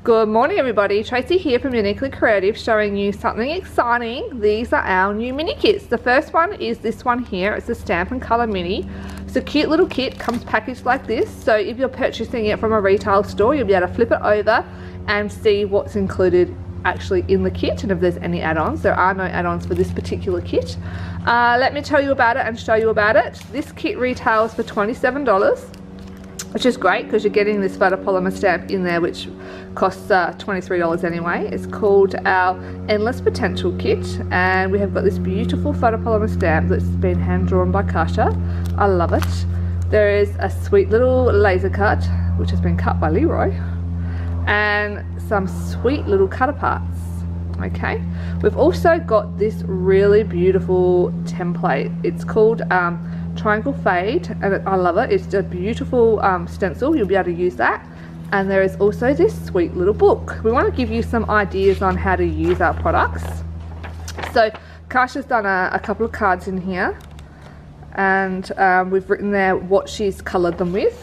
Good morning everybody, Tracy here from Uniquely Creative showing you something exciting. These are our new mini kits. The first one is this one here. It's a stamp and colour mini. It's a cute little kit, comes packaged like this, so if you're purchasing it from a retail store you'll be able to flip it over and see what's included actually in the kit and if there's any add-ons. There are no add-ons for this particular kit. Let me tell you about it and show you about it. This kit retails for $27, which is great because you're getting this photopolymer stamp in there, which costs $23 anyway. It's called our Endless Potential Kit, and we have got this beautiful photopolymer stamp that's been hand drawn by Kasha. I love it. There is a sweet little laser cut, which has been cut by Leroy, and some sweet little cutter parts. Okay, we've also got this really beautiful template. It's called Triangle Fade, and I love it. It's a beautiful stencil. You'll be able to use that. And there is also this sweet little book. We want to give you some ideas on how to use our products. So Kasha's done a couple of cards in here, and we've written there what she's coloured them with.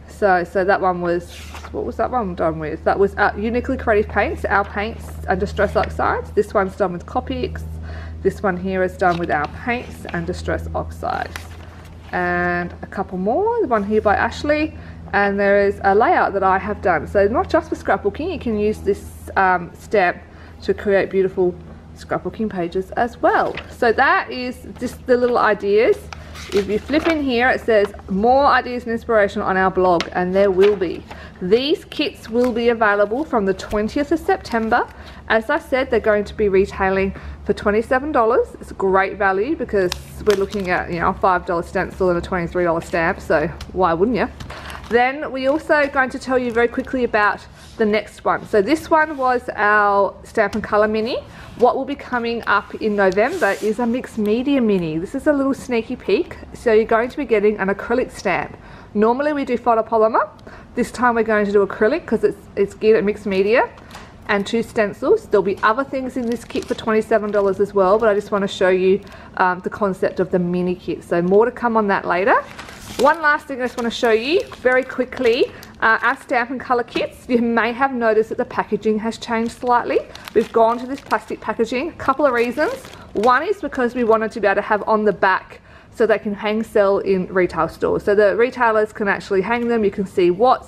So that one was, what was that one done with? That was Uniquely Creative Paints, our paints and Distress Oxides. This one's done with Copics. This one here is done with our paints and Distress Oxides. And a couple more, the one here by Ashley. And there is a layout that I have done. So not just for scrapbooking, you can use this stamp to create beautiful scrapbooking pages as well. So that is just the little ideas. If you flip in here, it says more ideas and inspiration on our blog, and there will be. These kits will be available from the 20th of September. As I said, they're going to be retailing for $27. It's a great value because we're looking at, you know, a $5 stencil and a $23 stamp, so why wouldn't you? Then we also going to tell you very quickly about the next one. So this one was our Stamp and Colour Mini. What will be coming up in November is a mixed media mini. This is a little sneaky peek. So you're going to be getting an acrylic stamp. Normally we do photopolymer. This time we're going to do acrylic because it's geared at mixed media, and 2 stencils. There'll be other things in this kit for $27 as well, but I just want to show you the concept of the mini kit. So more to come on that later. One last thing I just want to show you very quickly. Our stamp and colour kits, you may have noticed that the packaging has changed slightly. We've gone to this plastic packaging. A couple of reasons. One is because we wanted to be able to have on the back so they can hang sell in retail stores. So the retailers can actually hang them. You can see what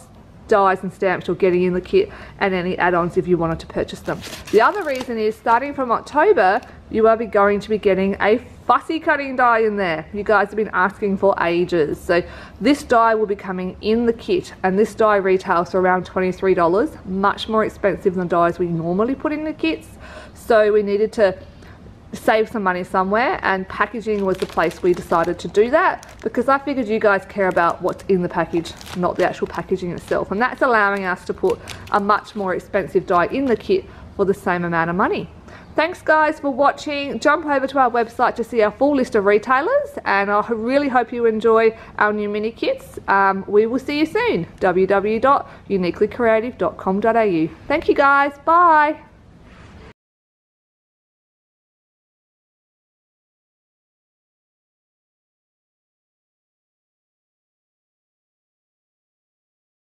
dies and stamps you're getting in the kit and any add-ons if you wanted to purchase them. The other reason is starting from October you are going to be getting a fussy cutting die in there. You guys have been asking for ages. So this die will be coming in the kit, and this die retails for around $23, much more expensive than dies we normally put in the kits. So we needed to save some money somewhere, and packaging was the place we decided to do that, because I figured you guys care about what's in the package, not the actual packaging itself, and that's allowing us to put a much more expensive die in the kit for the same amount of money. Thanks guys for watching. Jump over to our website to see our full list of retailers, and I really hope you enjoy our new mini kits. We will see you soon. www.uniquelycreative.com.au. Thank you guys. Bye.